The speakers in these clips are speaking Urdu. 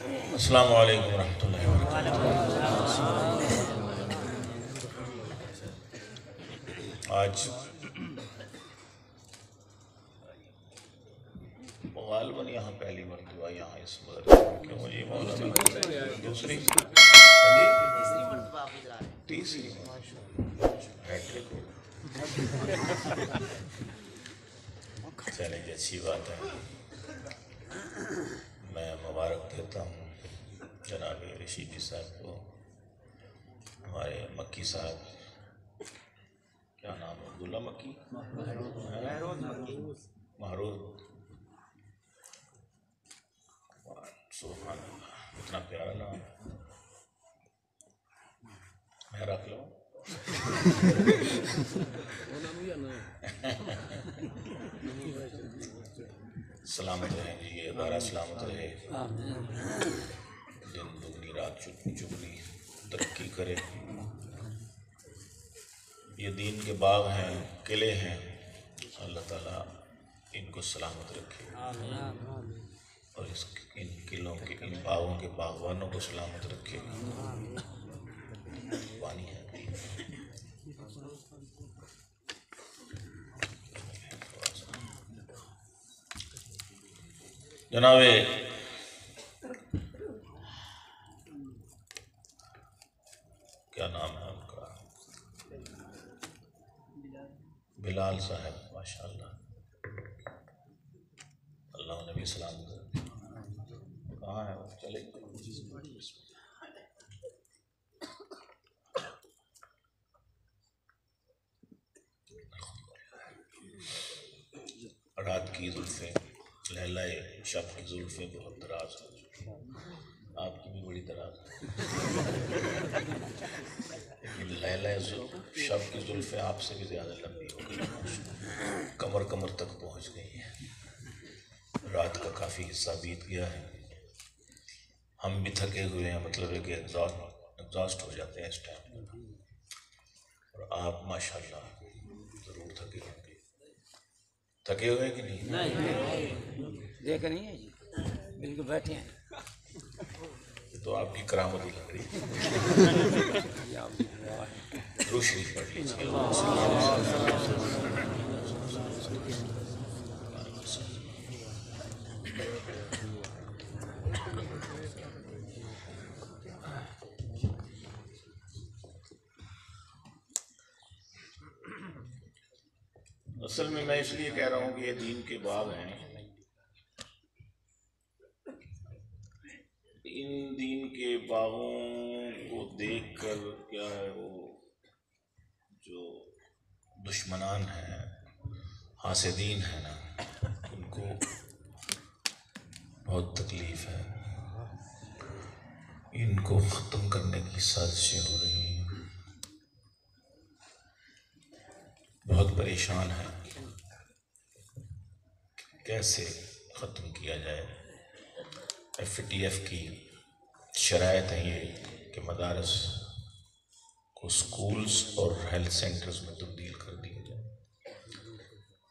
السلام علیکم ورحمۃ اللہ وبرکاتہ۔ آج غالباً یہاں پہلی مرتبہ یہاں اس مدرسے میں کیوں مجھے مولانا دوسری تیسری چلیں جی، اچھی بات ہے۔ میں مبارک دیتا ہوں جناب رشیدی صاحب کو، ہمارے مکی صاحب، کیا نام ہے؟ عبداللہ مکی، محروز، سبحان اللہ، اتنا پیارا نام، میں رکھ لوں۔ سلامت رہیں جی، یہ ادارہ سلامت رہے، دن دگنی رات چگنی ترقی کرے۔ یہ دین کے باغ ہیں، قلعے ہیں، اللہ تعالیٰ ان کو سلامت رکھے اور ان قلعوں کے، ان باغوں کے باغبانوں کو سلامت رکھے۔ پانی ہے جناب کیا نام ہے ان کا، بلال صاحب، ماشاءاللہ، اللہ نے بھی سلام کر، کہاں ہے وہ؟ چلے رات کی زلفیں، لہلائے شب کی زلفیں بہت دراز ہیں، آپ کی بھی بڑی دراز ہے، لیکن لہلائے شب کی زلفیں آپ سے بھی زیادہ لمبی ہو گئی، کمر کمر تک پہنچ گئی ہیں، رات کا کافی حصہ بیت گیا ہے، ہم بھی تھکے ہوئے ہیں، مطلب ہے کہ ایگزاسٹ ہو جاتے ہیں اس ٹائم، اور آپ ماشاءاللہ ضرور تھکے ہوں گے، تھکے ہوئے کہ نہیں؟ نہیں دیکھ نہیں ہے جی، بالکل بیٹھے ہیں، تو آپ کی کرامت ہی لگ رہی درود شریف پڑھ لیجیے۔ اصل میں اس لیے کہہ رہا ہوں کہ یہ دین کے باغ ہیں، ان دین کے باغوں کو دیکھ کر کیا ہے، وہ جو دشمنان ہیں، حاسدین ہیں نا، ان کو بہت تکلیف ہے، ان کو ختم کرنے کی سازشیں ہو رہی ہیں، بہت پریشان ہیں کیسے ختم کیا جائے۔ ایف ٹی ایف کی شرائط ہے یہ کہ مدارس کو سکولز اور ہیلتھ سینٹرز میں تبدیل کر دیا جائے،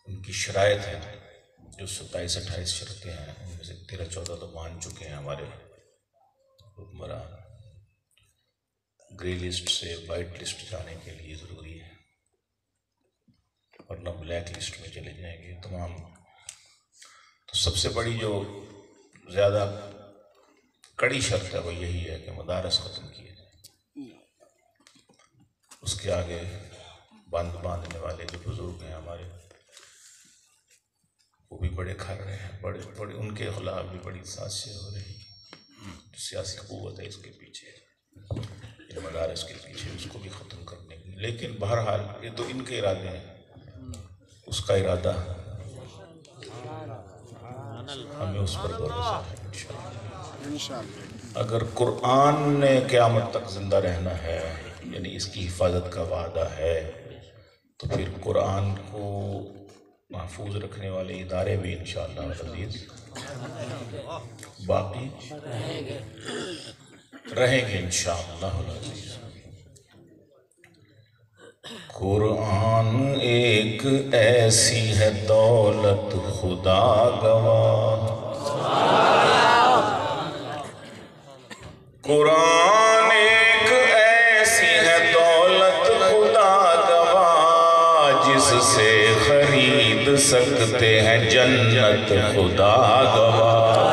ان کی شرائط ہے جو 27-28 شرطیں ہیں، ان میں سے 13-14 تو مان چکے ہیں ہمارے حکمران۔ گرے لسٹ سے وائٹ لسٹ جانے کے لیے ضروری ہے، ورنہ بلیک لسٹ میں چلے جائیں گے تمام۔ تو سب سے بڑی جو زیادہ کڑی شرط ہے وہ یہی ہے کہ مدارس ختم کیے جائیں، اس کے آگے باندھنے والے جو بزرگ ہیں ہمارے، وہ بھی بڑے کھر رہے ہیں، بڑے ان کے خلاف بھی بڑی سازشیں ہو رہی ہیں، جو سیاسی قوت ہے اس کے پیچھے، ان مدارس کے پیچھے، اس کو بھی ختم کرنے کی۔ لیکن بہرحال یہ تو ان کے ارادے ہیں، اس کا ارادہ ہمیں اس پر بھروسہ ہے انشاءاللہ۔ اگر قرآن نے قیامت تک زندہ رہنا ہے، یعنی اس کی حفاظت کا وعدہ ہے، تو پھر قرآن کو محفوظ رکھنے والے ادارے بھی انشاءاللہ العزیز باقی رہیں گے انشاءاللہ العزیز۔ قرآن ایک ایسی ہے دولت خدا گواہ، قرآن ایک ایسی ہے دولت خدا گواہ جس سے خرید سکتے ہیں جنت خدا گواہ،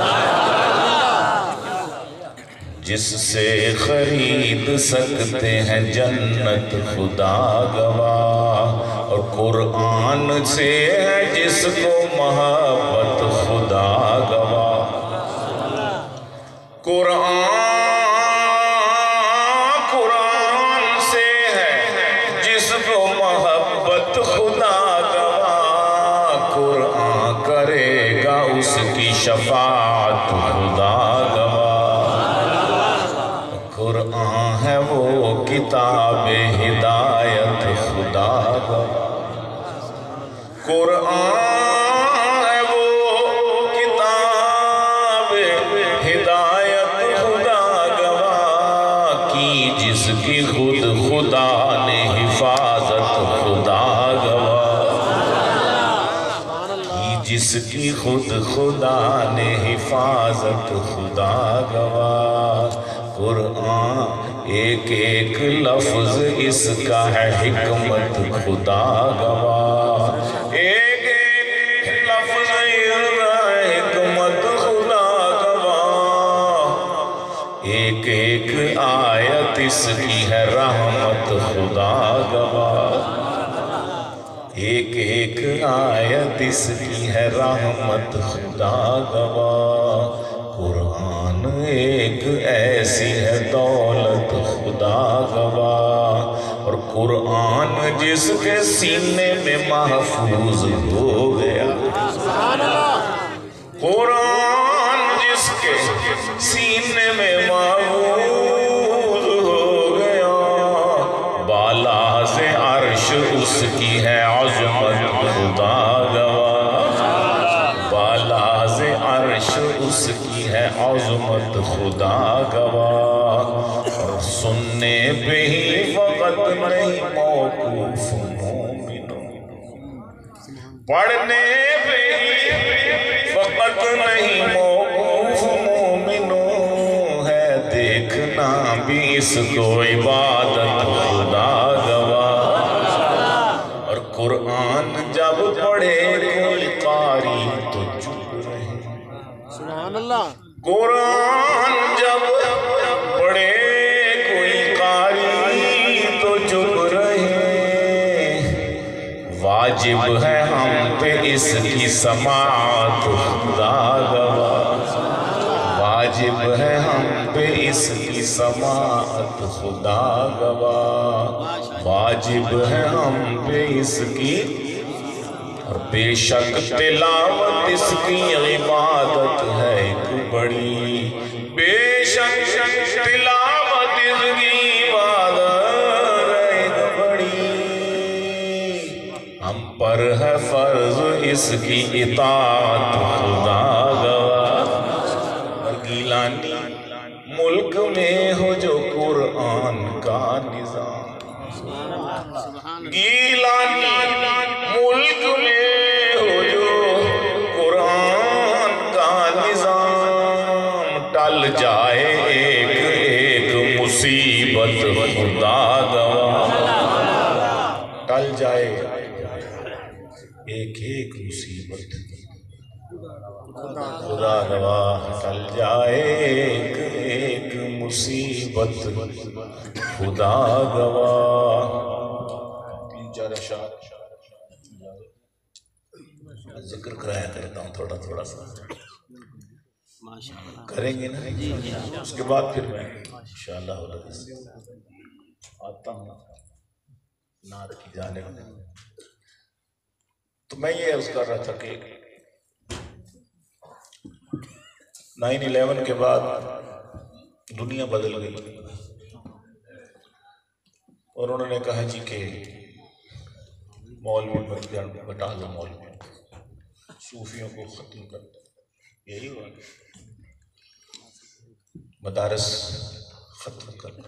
جس سے خرید سکتے ہیں جنت خدا گواہ، اور قرآن سے ہے جس کو محبت خدا گواہ۔ قرآن سے ہے جس کو محبت خدا گواہ، قرآن کرے گا اس کی شفاعت خدا گواہ۔ قرآن ہے وہ کتاب ہدایت خدا گواہ، قرآن ہے وہ کتاب ہدایت خدا گواہ، کی جس کی خود خدا نے حفاظت خدا گواہ، کی جس کی خود خدا نے حفاظت خدا گواہ۔ قرآن ایک ایک لفظ اس کا ہے حکمت خدا گواہ، ایک ایک لفظ اس کا ہے حکمت خدا گواہ، ایک ایک آیت اس کی ہے رحمت خدا گواہ، ایک ایک آیت اس کی ہے رحمت خدا گواہ۔ قرآن ایک ایسی ہے دولت خدا گواہ، اور قرآن جس کے سینے میں محفوظ ہو گیا، قرآن جس کے سینے میں محفوظ ہو گیا، بالا سے عرش اس کی ہے عظمت خدا گواہ، بالا سے عرش اس کی ہے عظمت خدا گواہ، اور سننے پہ ہی فقط نہیں موقوف مومنوں، پڑھنے پہ ہی فقط نہیں موقوف مومنوں، ہے دیکھنا بھی اس کو عبادت خدا گواہ، اور قرآن جب پڑھے کوئی قاری تو چپ رہے، سبحان اللہ۔ قرآن جب پڑھے کوئی قاری تو چپ رہے، واجب ہے ہم پہ اس کی سماعت خدا گواہ، واجب ہے ہم پہ اس کی سماعت خدا گواہ، واجب ہے ہم پہ اس کی، اور بے شک تلاوت اس کی عبادت ہے ایک بڑی، بے شک تلاوت اس کی عبادت ہے ایک بڑی، ہم پر ہے فرض اس کی اطاعت خدا گواہ، اور گیلانی ملک میں ہو جو قرآن کا نظام، گیلانی ملک میں ہو جو قرآن کا نظام، ٹل جائے ایک ایک مصیبت خدا گواہ، ٹل جائے ایک ایک مصیبت خدا گواہ، ٹل جائے ایک ایک مصیبت خدا گواہ۔ تین چار اشعار ذکر کرایا کرتا ہوں تھوڑا تھوڑا سا، کریں گے نا، اس کے بعد پھر میں انشاءاللہ آتا ہوں نعت کی جانب۔ تو میں یہ عرض کر رہا تھا کہ 9/11 کے بعد دنیا بدل گئی، اور انہوں نے کہا جی کہ مولوی بٹا دو، مولوی صوفیوں کو ختم کر دو، یہی ہوا، مدارس ختم کر دو،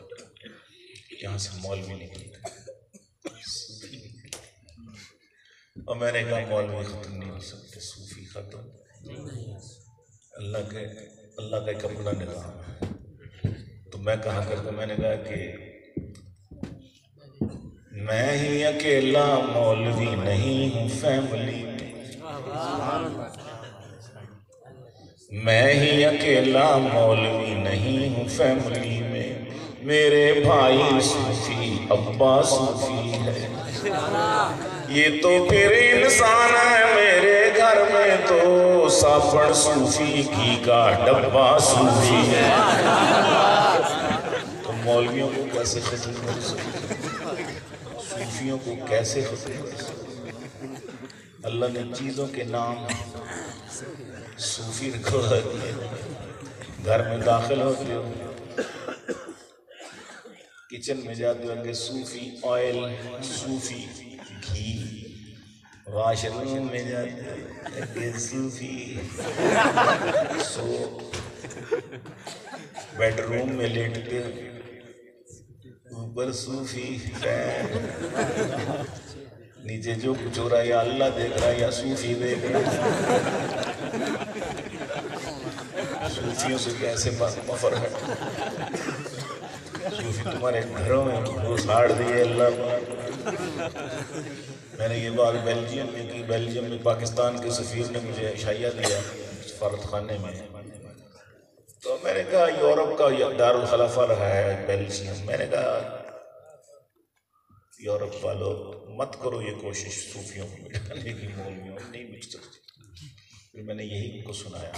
یہاں سے مولوی نکلتے، اور میں نے کہا مولوی ختم نہیں ہو سکتے، صوفی ختم، اللہ کا ایک اپنا نظام ہے، تو میں کہا کرتا، میں نے کہا کہ میں ہی اکیلا مولوی نہیں ہوں فیملی میں، میں ہی اکیلا مولوی نہیں ہوں فیملی میں، میرے بھائی صوفی ابا صوفی ہے، یہ تو پھر انسان ہے، میرے گھر میں تو سافڑ صوفی کی کا ڈبہ صوفی ہے۔ تو مولویوں کو کیسے ختم کر سکتے، صوفیوں کو کیسے ختم کر سکتے؟ اللہ نے چیزوں کے نام صوفی رکھو ہے، گھر میں داخل ہوتے ہو کچن میں جاتے ہو کہ صوفی آئل، صوفی گھی، واش روم میں جاتے ہو کہ صوفی سوپ، بیڈ روم میں لیٹتے ہو اوپر صوفی فین، نیچے جو کچھ ہو رہا ہے یا اللہ دیکھ رہا ہے یا صوفی دیکھ رہا ہے۔ صوفیوں سے کیسے مفر ہے، صوفی تمہارے گھروں میں گھساڑ دیے اللہ۔ میں نے یہ بات بیلجیم میں کی، بیلجیم میں پاکستان کے سفیر نے مجھے اشعیہ دیا سفارت خانے میں، تو میں نے کہا یورپ کا دارالخلافہ رہا ہے بیلجیم، میں نے کہا یورپ والوں مت کرو یہ کوشش صوفیوں کو مٹانے کی، مولویوں نہیں مٹ سکتی۔ پھر میں نے یہی ان کو سنایا،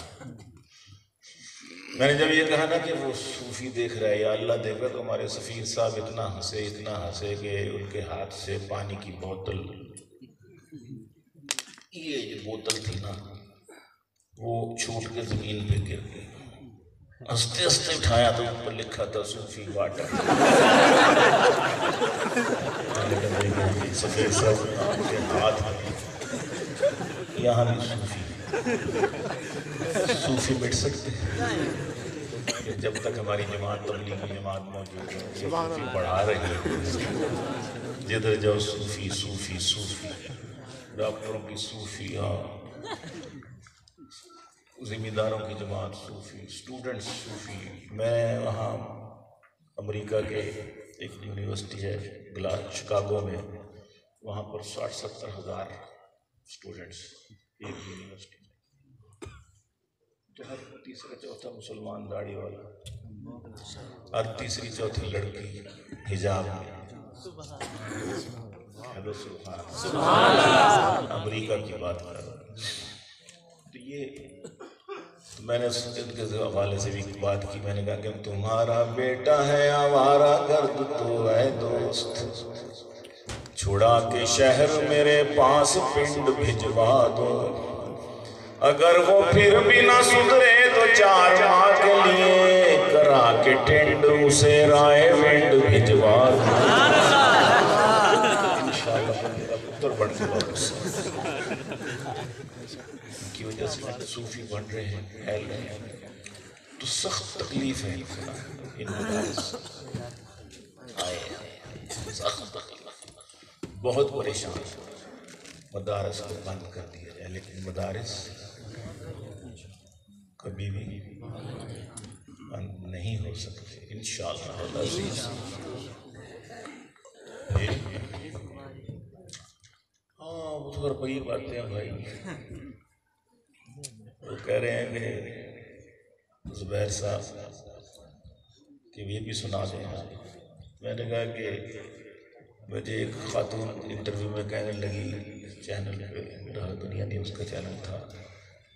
میں نے جب یہ کہا نا کہ وہ صوفی دیکھ رہا ہے یا اللہ دیکھ رہا، تو ہمارے سفیر صاحب اتنا ہنسے کہ ان کے ہاتھ سے پانی کی بوتل، یہ بوتل تھی نا وہ چھوٹ کے زمین پہ گر گئی، ہنستے ہنستے اٹھایا تو اوپر لکھا تھا صوفی واٹر۔ سفیر صاحب کے ہاتھ میں یہاں بھی صوفی مٹ سکتے ہیں، جب تک ہماری جماعت تبلیغی جماعت موجود ہے، صوفی پڑھا رہی ہے، جدھر جاؤ صوفی صوفی صوفی، ڈاکٹروں کی صوفی، ذمہ داروں کی جماعت صوفی، اسٹوڈنٹس صوفی۔ میں وہاں امریکہ کے ایک یونیورسٹی ہے شکاگو میں، وہاں پر 60-70 ہزار اسٹوڈنٹس ایک یونیورسٹی میں، تو ہر تیسرا چوتھا مسلمان داڑھی والا، ہر تیسری چوتھی لڑکی حجاب میں۔ سبحان اللہ، امریکہ کی بات کر رہا ہوں۔ تو یہ میں نے ان کے حوالے سے بھی بات کی، میں نے کہا کہ تمہارا بیٹا ہے آوارہ گرد تو اے دوست، چھڑا کے شہر میرے پاس پنڈ بھجوا دو، اگر وہ پھر بھی نہ سدھرے تو 4 ماہ کے لیے کرا کے ٹینڈ اسے رائے ونڈ بھجوا دو۔ انشاءاللہ پتر بڑھ کے واپس کی وجہ سے صوفی بن رہے ہیں، پھیل رہے ہیں، تو سخت تکلیف ہے ان مدارس آئے ہیں، سخت تکلیف، بہت پریشان۔ مدارس کو بند کر دیا جائے، لیکن مدارس کبھی بھی بند نہیں ہو سکتے انشاءاللہ العزیز۔ وہ تو روپیے باتیں ہیں بھائی، وہ کہہ رہے ہیں کہ زبیر صاحب کہ یہ بھی سنا دیں۔ میں نے کہا کہ مجھے ایک خاتون انٹرویو میں کہنے لگی، چینل پہ دنیا نیوز کا چینل تھا،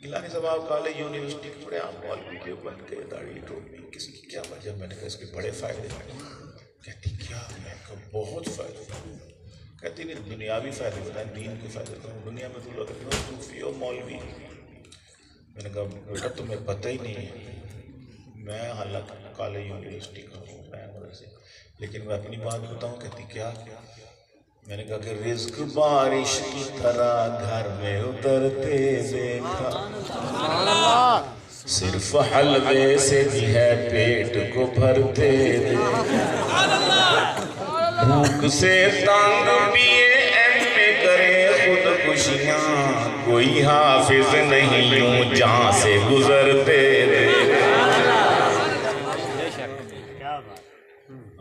گیلانی صاحب آپ کالج یونیورسٹی کے بڑے عام مولوی کے بن کے داڑھی ٹوپی، کس کی کیا وجہ؟ میں نے کہا اس کے بڑے فائدے ہیں۔ کہتی کیا؟ میں نے کہا بہت فائدے ہیں۔ کہتی نہیں دنیاوی فائدے بتائیں، دین کے فائدے بتائیں، دنیا میں تو لوگ صوفی اور مولوی۔ میں نے کہا بیٹا تمہیں پتہ ہی نہیں ہے، میں حالانکہ کالج یونیورسٹی کا ہوں، لیکن میں اپنی بات بتاؤں۔ کہتی کیا؟ میں نے کہا کہ رزق بارش کی طرح گھر میں اترتے دیکھا، صرف حلوے سے بھی ہے پیٹ کو بھرتے دیکھا، بھوک سے تانگ پیے ایم اے کرے خودکشیاں، کوئی حافظ نہیں یوں جہاں سے گزرتے دیکھا۔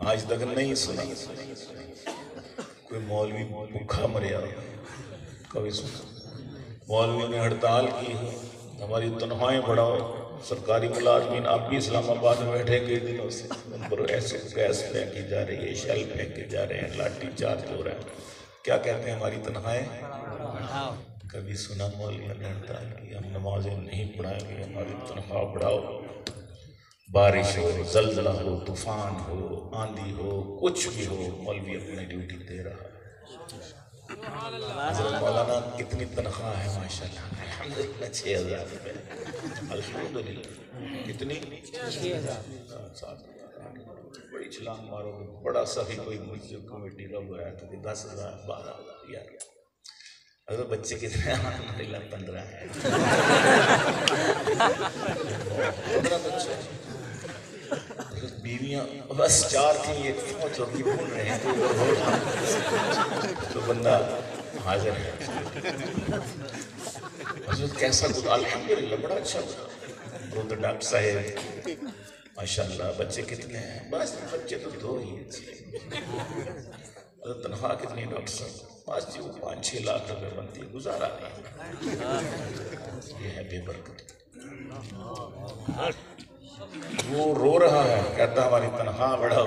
آج تک نہیں سنا کوئی مولوی بھوکا مریا کبھی سنا مولوی نے ہڑتال کی ہماری تنخواہیں بڑھاؤ سرکاری ملازمین آپ بھی اسلام آباد میں بیٹھے کئی دنوں سے ان پر ایسے گیس پھینکی جا رہی ہے شیل پھینکے جا رہے ہیں لاٹھی چارج ہو رہا ہے کیا کہتے ہیں ہماری تنخواہیں کبھی سنا مولوی نے ہڑتال کی ہم نمازیں نہیں پڑھائیں گے ہماری تنخواہ بڑھاؤ بارش ہو زلزلہ ہو طوفان ہو آندھی ہو کچھ بھی ہو مولوی اپنی ڈیوٹی دے رہا ہے حضرت مولانا کتنی تنخواہ ہے ماشاءاللہ الحمدللہ 6,000 روپے الحمدللہ کتنی 6,000 بڑی چھلانگ مارو بڑا سخی کوئی مسجد کمیٹی کا ہوا ہے تو 10,000 12,000 یار اگر بچے کتنے الحمدللہ 15 ہیں 15 بچے بیویاں بس 4 تھیں ایک فوج ہوگی بھول رہے ہیں تو بندہ حاضر ہے حضرت کیسا کچھ الحمدللہ بڑا اچھا وہ تو ڈاکٹر صاحب ماشاءاللہ بچے کتنے ہیں بس بچے تو 2 ہی حضرت تنخواہ کتنی ڈاکٹر صاحب بس جی وہ 5-6 لاکھ روپے بنتی ہے گزارا نہیں یہ ہے بے برکت وہ رو رہا ہے کہتا ہماری تنخواہ بڑھاؤ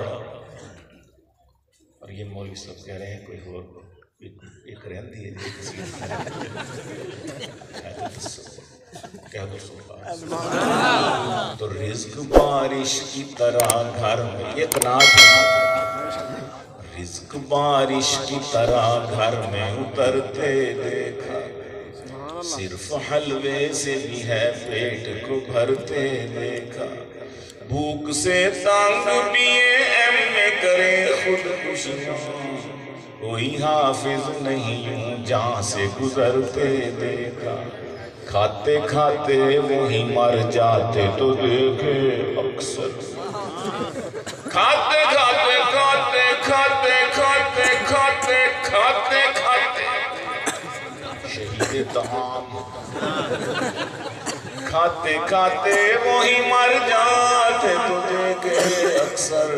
اور یہ مولوی صاحب کہہ رہے ہیں کوئی اور ایک رہندی ہے کیا تو رزق بارش کی طرح گھر میں یہ رزق بارش کی طرح گھر میں اترتے دیکھا صرف حلوے سے بھی ہے پیٹ کو بھرتے دیکھا بھوک سے تانگ پیے ایم میں کرے خود کشیاں کوئی حافظ نہیں جہاں سے گزرتے دیکھا کھاتے کھاتے وہی مر جاتے تو دیکھے اکثر کھاتے کھاتے کھاتے کھاتے کھاتے کھاتے کھاتے کھاتے شہید تمام کھاتے کھاتے وہی مر جاتے تو دیکھے اکثر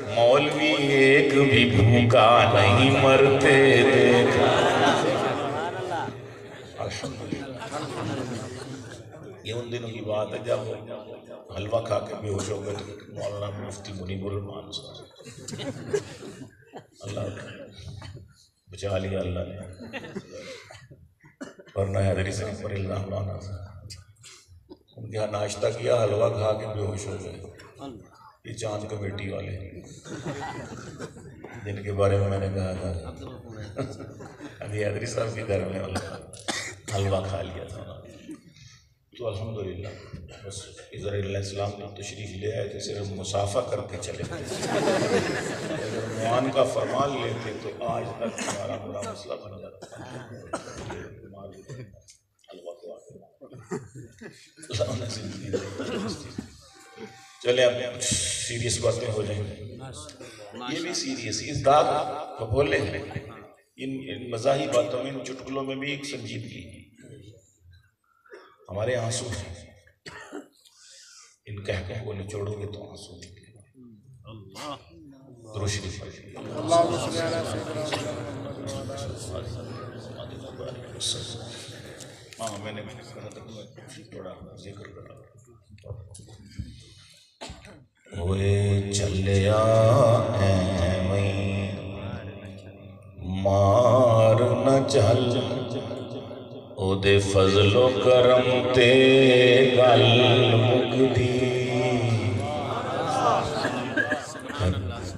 مولوی ایک بھی بھوکا نہیں مرتے دیکھا یہ ان دنوں کی بات ہے جب حلوہ کھا کے بے ہوش ہو گئے تو مولانا مفتی منیب الرحمان صاحب اللہ بچا لیا اللہ نے ورنہ حیدری صاحب پر اللہ مولانا ان کے ہاں ناشتہ کیا حلوہ کھا کے بے ہوش ہو گئے یہ چاند کمیٹی والے جن کے بارے میں نے کہا تھا ابھی حیدری صاحب کے گھر میں حلوہ کھا لیا تھا تو الحمدللہ بس ادھر علیہ السلام نے تشریف لے آئے تو صرف مسافہ کر کے چلے گئے اگر معان کا فرمان لیتے تو آج تک ہمارا بڑا مسئلہ بن جاتا چلے اب سیریس باتیں ہو جائیں یہ بھی سیریس اس داغ بولے ہیں ان مزاحی باتوں میں ان چٹکلوں میں بھی ایک سنجیدگی ہمارے آنسو ہیں ان کہکوں کو نچوڑو گے تو آنسو نکلے درود شریف ہاں میں نے کہا تھا تھوڑا ذکر کرا ہوئے چلیا ایویں مار نہ چل او دے فضل و کرم تے گل مکدی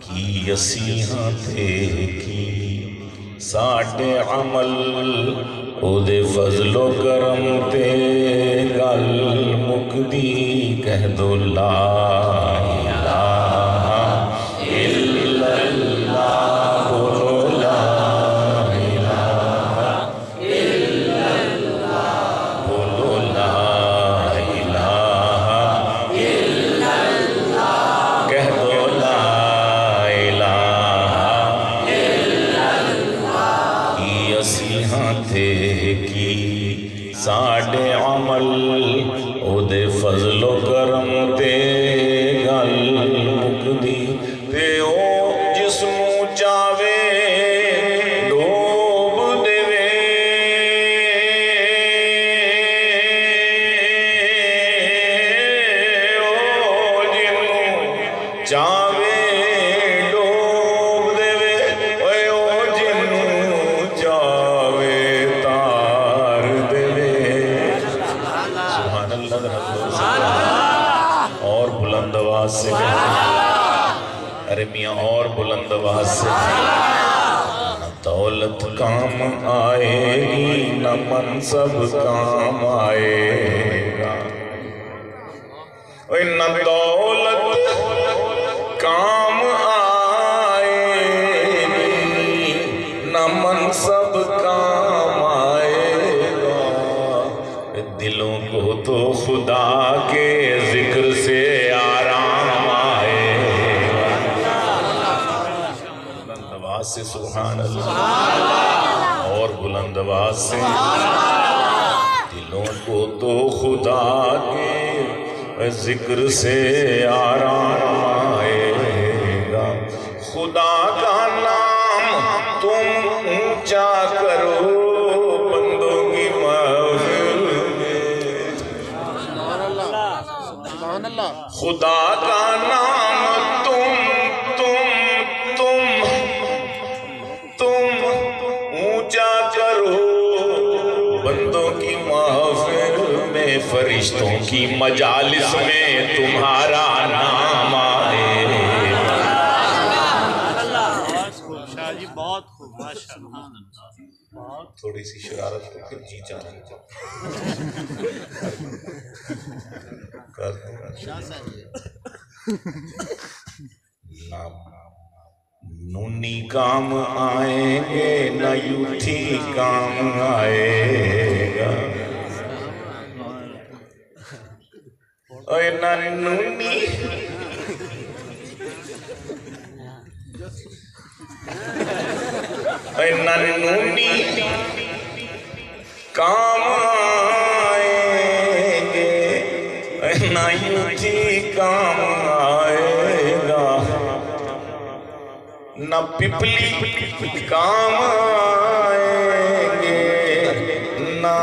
کی اسیحاں تے کی ساڑھے عمل او دے فضل و کرم تے گل مکدی کہہ دو لا الہ الا اللہ بولو لا ساڑھے عمل او دے فضل و کرم تے گل دی تے او جس نو چاہے ڈوب دیوے او جنو چاہے ڈوب دیوے او جنو چاہے تار دیوے سبحان اللہ اور بلند آواز سے ارے میاں اور بلند آواز سے نہ دولت کام آئے گی نہ منصب کام آئے گا نہ دولت کام آئے گی نہ منصب کام آئے گا دلوں کو تو خدا کے ذکر سے آرام آئے بلند آواز سے سبحان اللہ اور بلند آواز سے دلوں کو تو خدا کے ذکر سے آرام آئے گا خدا کا نام تم اونچا کرو بندوں کی محفل خدا کا نام تم اونچا کرو بندوں کی محفل میں فرشتوں کی مجالس میں تمہارا نام آئے بہت خوب ماشاءاللہ تھوڑی سی شرارت کو پھر جی چاہتا نونی کام آئیں گے نہ یوتھی کام آئے گا نہ نونی نہ نونی کام آئیں گے نہ یوتھی کام آئے گا نہ پپلی کام آئیں گے نہ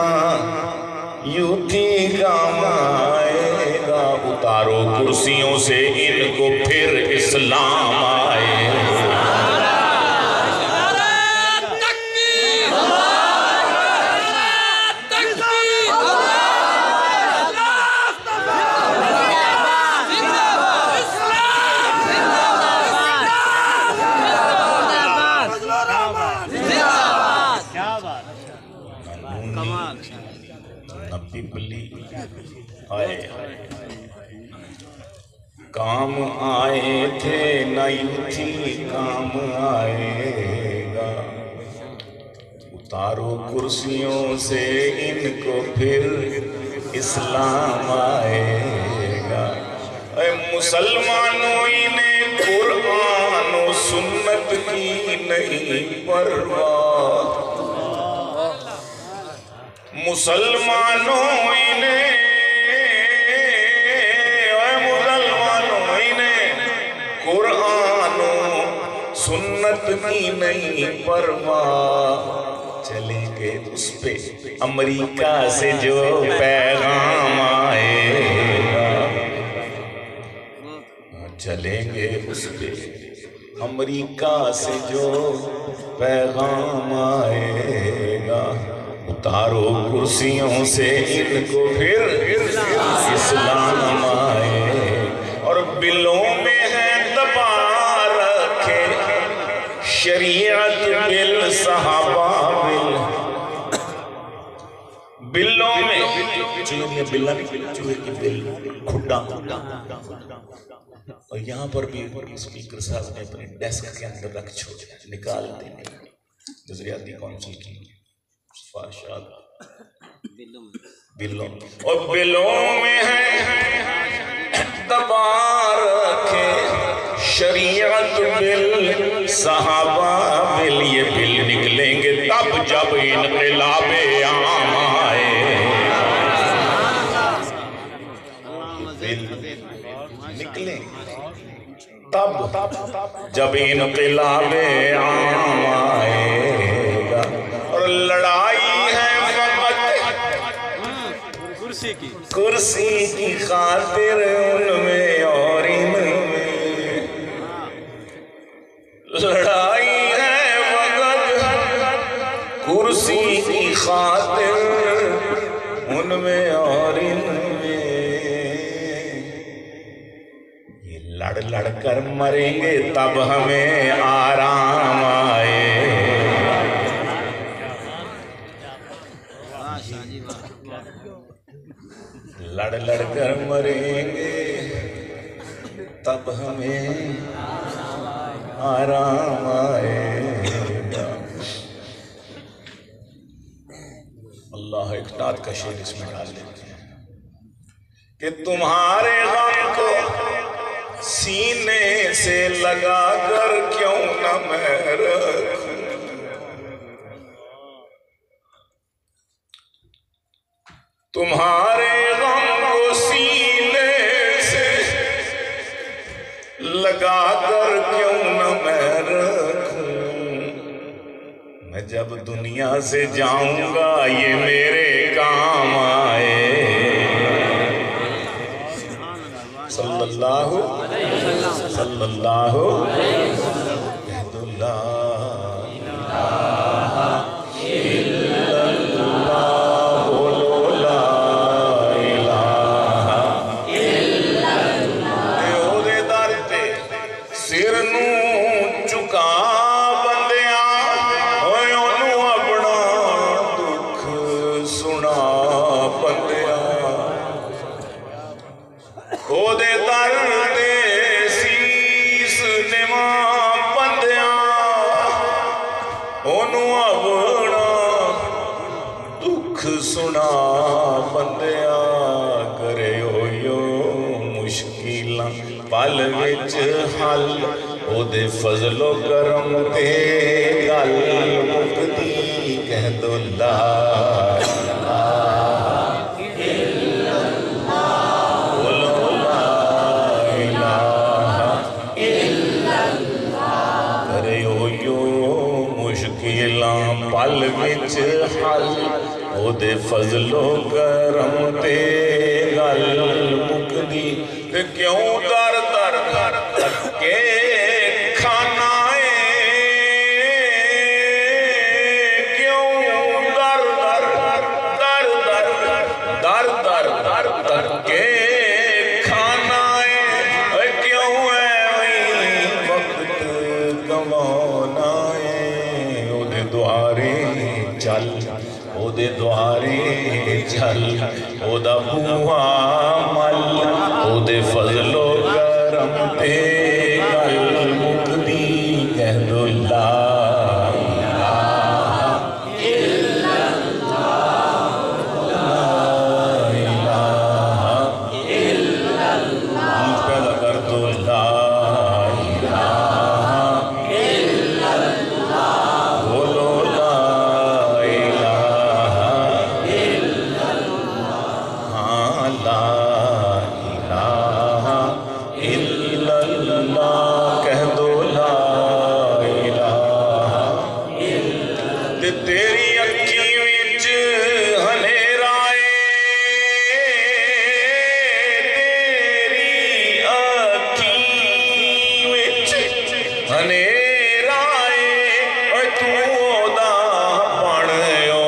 یوتھی کام آئے گا اتارو کرسیوں سے ان کو پھر اسلام آئے کام آئے تھے نہ یوتھی کام آئے گا اتارو کرسیوں سے ان کو پھر اسلام آئے گا اے مسلمانوں انہیں قرآن و سنت کی نہیں پرواہ مسلمانوں انہیں قرآن و سنت کی نہیں پرواہ چلیں گے اس پہ امریکہ سے جو پیغام آئے گا چلیں گے اس پہ امریکہ سے جو پیغام آئے گا اتارو کرسیوں سے ان کو پھر اسلام آئے اور بلوں میں ہے دبا رکھے شریعت بل صحابہ بلوں میں چوہے کی بل کھڈا اور یہاں پر بھی اسپیکر صاحب نے اپنے ڈیسک کے اندر رکھ چھوڑے نکال دینے نظریاتی کونسل کی سفارشات بلوں اور بلوں میں ہے دبا رکھے شریعت بل صحابہ بل یہ بل نکلیں گے تب جب انقلاب عام آئے بل نکلیں تب جب انقلاب عام آئے گا اور لڑائی ہے فقط کرسی کی خاطر ان میں اور ان میں، لڑائی ہے فقط کرسی کی خاطر ان میں اور ان میں، یہ لڑ لڑ کر مریں گے تب ہمیں آرام آئے، لڑ لڑ کر مریں گے تب ہمیں آرام آئے گا۔ اللہ ایک نعت کا شعر اس میں ڈال دیتے ہیں کہ تمہارے غم کو سینے سے لگا کر کیوں نہ میں رکھوں، تمہارے غم کو سینے سے لگا کر کیوں نہ میں رکھوں، میں جب دنیا سے جاؤں گا یہ میرے کام آئے، صلی اللہ صلی اللہ عہد اللہ الا اللہ، بولو لا الہ الا اللہ، عہدے دار تے سر نوں چکا بندیاں، اوے انہوں اپنا دکھ سنا بندیاں، عہدے دار تے سیس نما بندیاں، انہوں اپنا دکھ سنا بندیاں، کرے ہوئیو مشکلاں پل وچ حل، او دے فضل و کرم تے گل مکدی، کہہ دو لا الہ الا اللہ، بولو لا الہ الا اللہ، کرے ہوئیو مشکلاں پل وچ حل، او دے فضل و کرم تے گل مکدی، تے کیوں در در کے کھانا کیوں در در کے کھانا کیوں ہے وقت گوانا، او دے دوارے چل، او دے دوارے چل، او دا بوہا مل، او دے فضل و کرم تے گل مکدی، کہہ دو لا الہ الا اللہ، لا الہ الا اللہ، پیدا کر دو لا الہ الا اللہ، بولو لا الہ الا اللہ، ہاں لا الہ الا اللہ، کہہ دو لا الہ الا اللہ، تے تیری اکھی وچ ہنیرا اے، تیری اکھی وچ ہنیرا اے، اوے تو دا بنیو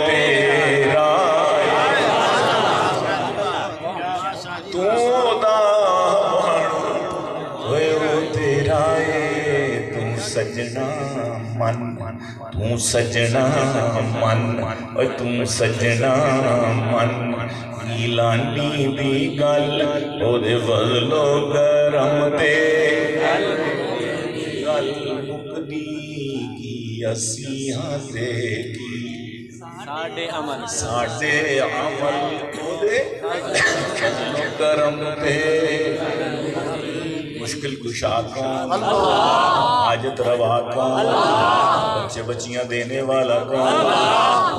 تیرا تو دا بنیو تیرا اے، تو سجنا من، تو سجنا من، اوے تو سجنا من، ایلانی دی گل، او دے فضل و کرم تے گل مکدی، کی اسیاں تے کی ساڈے عمل، او دے فضل و کرم تے، مشکل کشا کون، حاجت روا کون، بچے بچیاں دینے والا کون،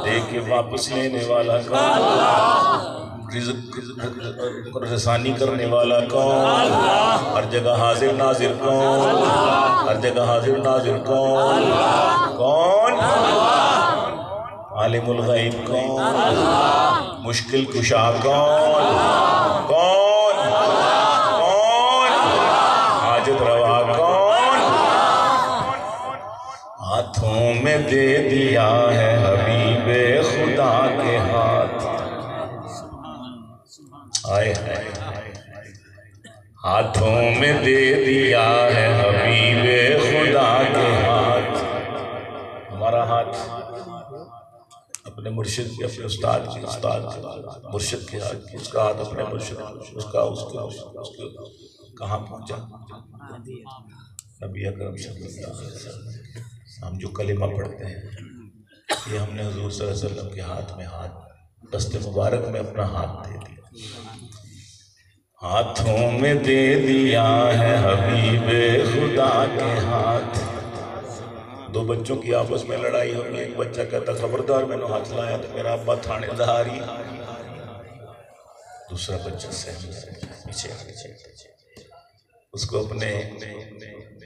دے کے واپس لینے والا کون، رزق رسانی کرنے والا کون؟ ہر جگہ حاضر ناظر کون؟ ہر جگہ حاضر ناظر کون؟ کون؟ عالم الغیب کون؟ مشکل کشا کون؟ کون؟ کون؟ حاجت روا کون؟ ہاتھوں میں دے دیا ہے حبیب خدا کے ہاتھ، آئے ہاتھوں میں دے دیا ہے حبیب خدا کے ہاتھ۔ ہمارا ہاتھ اپنے مرشد کے، اپنے استاد کے، مرشد کے ہاتھ، اس کا ہاتھ اپنے مرشد، اس کا کہاں پہنچا؟ نبی اکرم صلی اللہ علیہ وسلم۔ ہم جو کلمہ پڑھتے ہیں یہ ہم نے حضور صلی اللہ علیہ وسلم کے ہاتھ میں، ہاتھ دست مبارک میں اپنا ہاتھ دے دیا۔ ہاتھوں میں دے دیا ہے حبیب خدا کے ہاتھ۔ دو بچوں کی آپس میں لڑائی ہوئی، ایک بچہ کہتا خبردار میں نے ہاتھ لایا تو میرا ابا تھانے داری، دوسرا بچہ پیچھے اس کو اپنے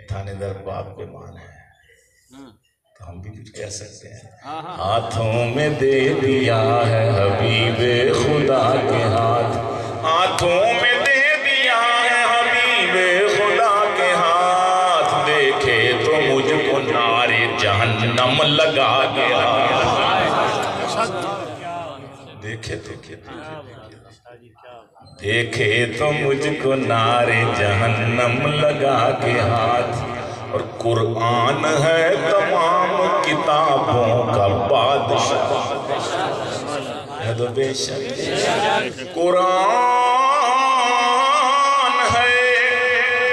تھانے دار باپ پہ مان ہے، تو ہم بھی کچھ کہہ سکتے ہیں۔ ہاتھوں میں دے دیا ہے حبیب خدا کے ہاتھ، ہاتھوں میں دے دیا ہے حبیب خدا کے ہاتھ، دیکھے تو مجھ کو نار جہنم لگا گیا، دیکھے تو مجھ کو نار جہنم لگا کے ہاتھ۔ اور قرآن ہے تمام کتابوں کا بادشاہ، ہے تو بے شک قرآن ہے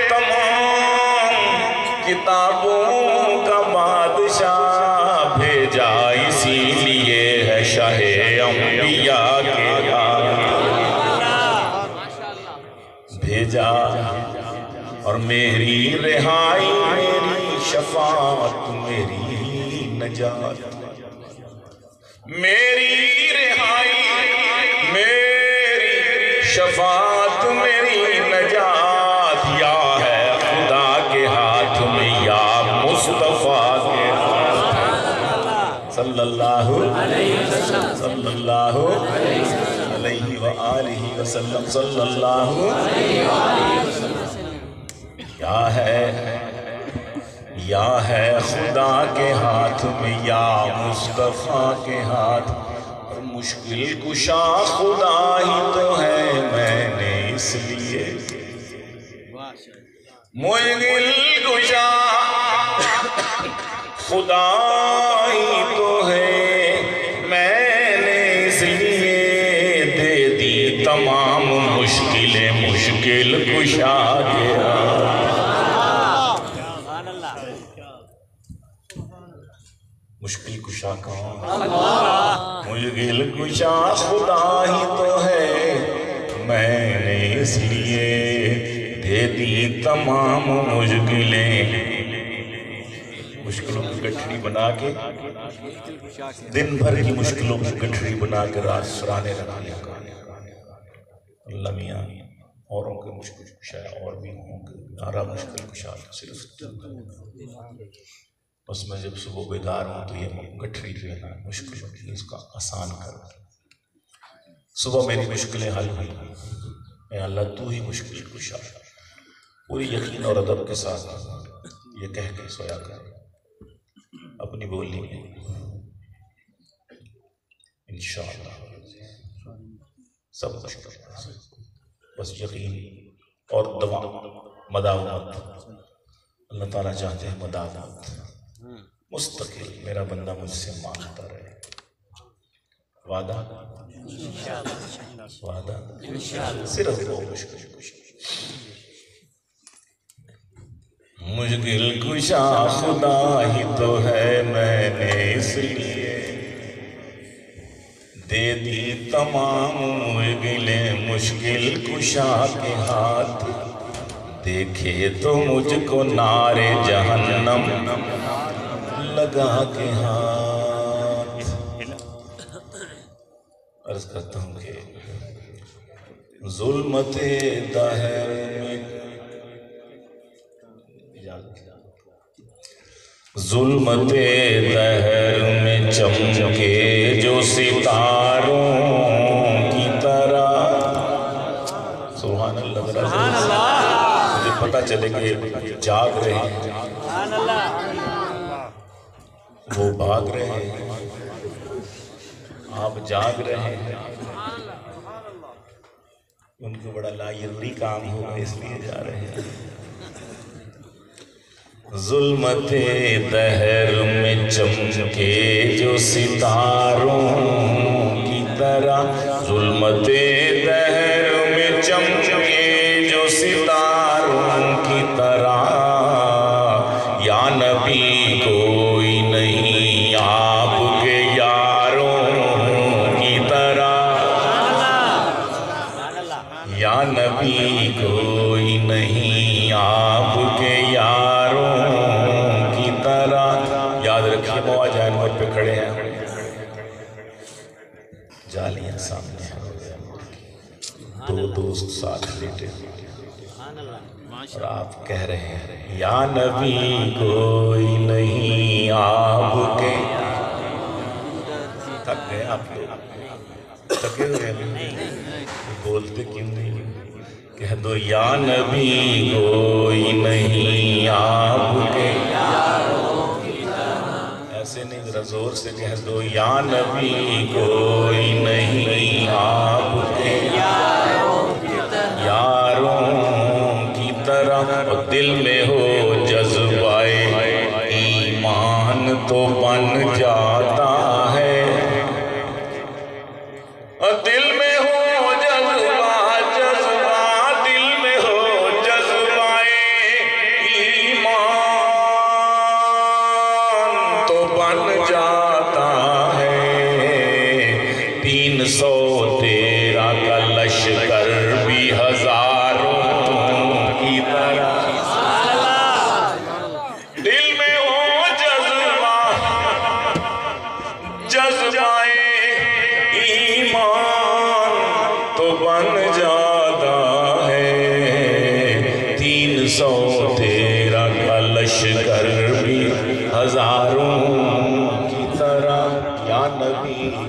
تمام کتابوں کا بادشاہ، بھیجا اسی لیے ہے شاہ انبیاء کے ہاتھ، بھیجا اور میری رہائی، میری شفاعت، میری نجات، میری رہائی، میری شفاعت، میری نجات، یا ہے خدا کے ہاتھ میں، یا مصطفیٰ کے ہاتھ، صلی اللہ علیہ وآلہ وسلم، صلی اللہ علیہ وسلم۔ یا ہے خدا کے ہاتھ میں، یا مصطفیٰ کے ہاتھ، اور مشکل کشا خدا ہی تو ہے، میں نے اس لیے مشکل کشا خدا ہی تو ہے، میں نے اس لیے دے دی تمام مشکلیں مشکل کشا کے ہاتھ۔ مشکل کشا کون؟ مشکل کشا خدا ہی تو ہے، میں نے اس لیے دے دی تمام مشکلیں، مشکلوں کی گٹھڑی بنا کے، دن بھر کی مشکلوں کی گٹھڑی بنا کے رات سرانے رکھنے کا۔ اللہ میاں اوروں کے مشکل کشا اور بھی ہوں گے، میرا مشکل کشا صرف بس میں جب صبح بیدار ہوں تو یہ گٹھڑی جو ہے نا مشکلوں کی، اس کا آسان کر، صبح میری مشکلیں حل ہوئی، اے اللہ تو ہی مشکل کشا، پوری یقین اور ادب کے ساتھ یہ کہہ کے سویا کر اپنی بولی میں، انشاءاللہ سب مشکل، بس یقین اور دعا، مداومت، اللہ تعالیٰ چاہتے ہیں مداومت، مستقل میرا بندہ مجھ سے مانگتا رہے، وعدہ وعدہ صرف وہ مشکل کشا، مشکل کشا خدا ہی تو ہے، میں نے اس لیے دے دی تمام مشکلیں مشکل کشا کے ہاتھ، دیکھے تو مجھ کو نار جہنم لگا کے ہاتھ۔ عرض کرتا ہوں کہ ظلمت دہر میں ظلمت دہر میں چمکے جو ستاروں کی طرح. سبحان اللہ. سبحان اللہ. مجھے پتہ چلے کہ جاگ رہے ہیں. سبحان اللہ. وہ بھاگ رہے ہیں، آپ جاگ رہے ہیں. ان کو بڑا لاجرمی کام ہوگا اس لیے جا رہے ہیں. ظلمت دہر میں چمکے جو ستاروں کی طرح. ظلمت دہر میں چمکے جو ستاروں کی طرح. یا نبی کوئی نہیں آپ کے یاروں کی طرح. یا نبی کوئی نہیں آپ کے یاروں کی طرح. یاد رکھیے مواجہ انور پہ کھڑے ہیں، جالیاں سامنے ہیں، دو دوست ساتھ لیٹے اور آپ کہہ رہے ہیں یا نبی کوئی نہیں آپ کے. تھک گئے آپ لوگ؟ تھکے ہوئے بولتے کیوں نہیں؟ کہہ دو یا نبی کوئی نہیں آپ کے. ایسے نہیں، ذرا زور سے کہہ دو یا نبی کوئی نہیں آپ کے یاروں کی طرح. اور دل میں ہو جذبہ ایمان تو بن جاتا ہے. اور دل میں ہو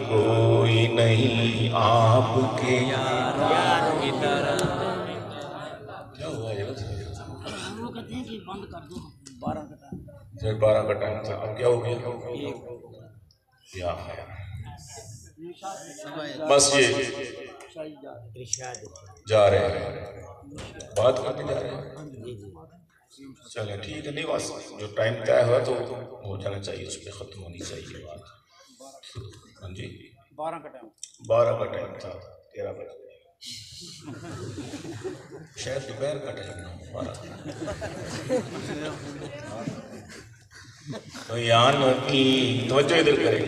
کوئی نہیں آپ کے یاروں کی طرح. کیا ہوا یہ؟ وہ کہتے ہیں کہ بند کر دو. 12 کا ٹائم تھا، اب کیا ہو گیا؟ کیا ہے بس یہ جا رہے ہیں، بات کرنے جا رہے ہیں. چلیں ٹھیک ہے. نہیں بس جو ٹائم طے ہوا تو ہو جانا چاہیے، اس پہ ختم ہونی چاہیے بات. ہاں جی 12 کا ٹائم تھا، 13 بجے شاید دوپہر کا ٹائم نہ ہو. 12 تو یا نبی توجہ ادھر کریں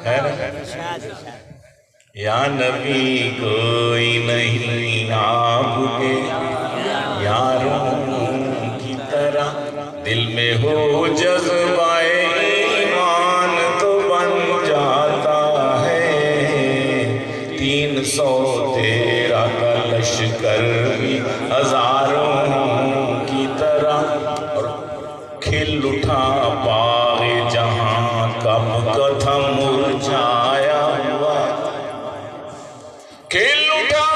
ہے نا. یا نبی کوئی نہیں آپ کے یاروں کی طرح. دل میں ہو جذبہ ایمان تو بن جاتا ہے. 313 کا لشکر بھی ہزاروں کی طرح. اور کھل اٹھا باغ جہاں کب کا تھا مرجھایا ہوا. کھل اٹھا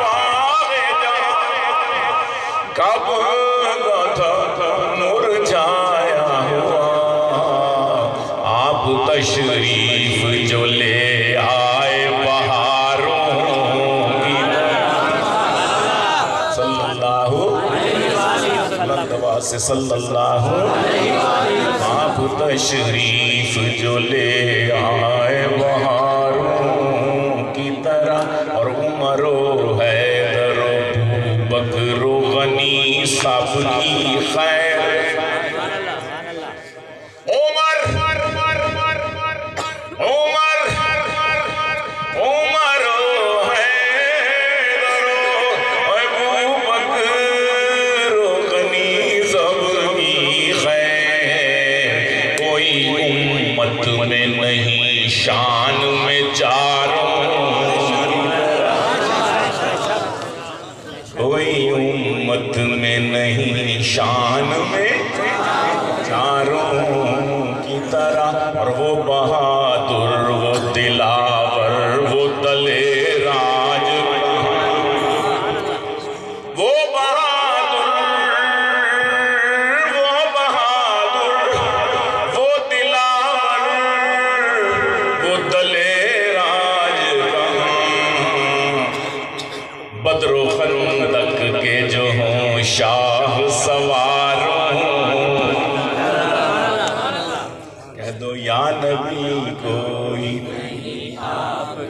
باغ جہاں کب کا تھا مرجھایا ہوا. آپ تشریف جو لے آئے بہاروں کی صلی اللہ سے صلی اللہ. آپ تشریف جو لے آئے بہاروں کی طرح. اور عمر و حیدر و بکر و غنی سب کی خیر.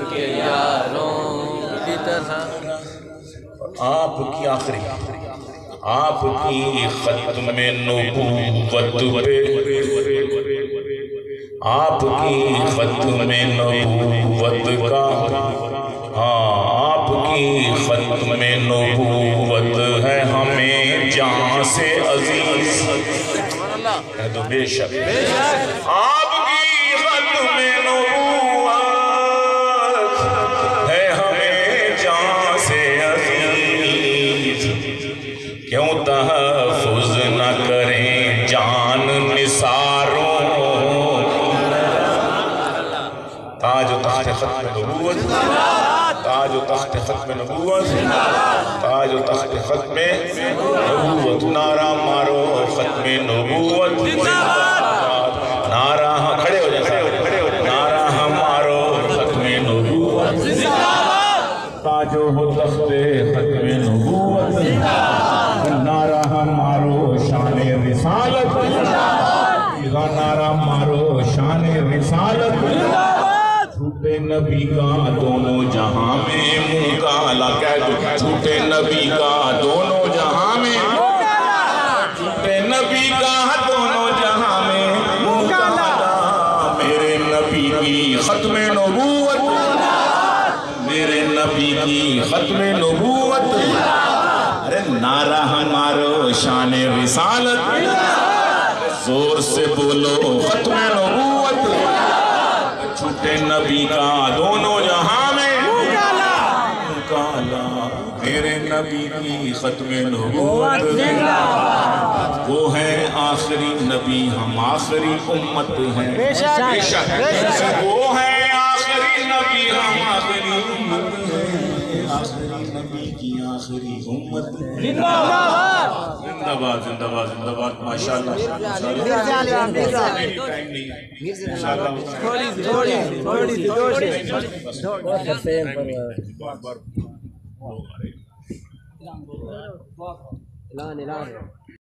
کے یاروں کی طرح آپ کی آخری آپ کی ختم نبوت پہ آپ کی ختم نبوت کا آپ کی ختم نبوت ہے ہمیں جان سے عزیز کہہ دو بے شک آپ کی ختم نبوت ہے ہمیں جان سے عزیز کیوں تحفظ نہ کریں جان نثاروں تاج و تخت ختم نبوت تاج و تخت ختم نبوت تاج و تخت ختم نبوت نعرہ مارو ختم نبوت نعرہ کھڑے ہو جائیں نعرہ مارو ختم نبوت تاج و تخت ختم نبوت نعرہ مارو شان رسالت نعرہ مارو شان رسالت جھوٹے نبی کا دونوں جہاں میں منہ کالا کہہ دو جھوٹے نبی کا دونوں جہاں میں جھوٹے نبی کا دونوں جہاں میں منہ کالا میرے نبی کی ختم نبوت میرے نبی کی ختم نبوت ارے نعرہ مارو شان رسالت زور سے بولو ختم نبوت جھوٹے نبی کا دونوں جہاں میں کالا میرے نبی کی ختم نبوت وہ ہے آخری نبی ہم آخری امت ہیں بے شک وہ ہے آخری نبی ہم آخری امت ہیں آخری نبی کی آخری امت زندہ باد زندہ باد زندہ باد ماشاءاللہ اعلان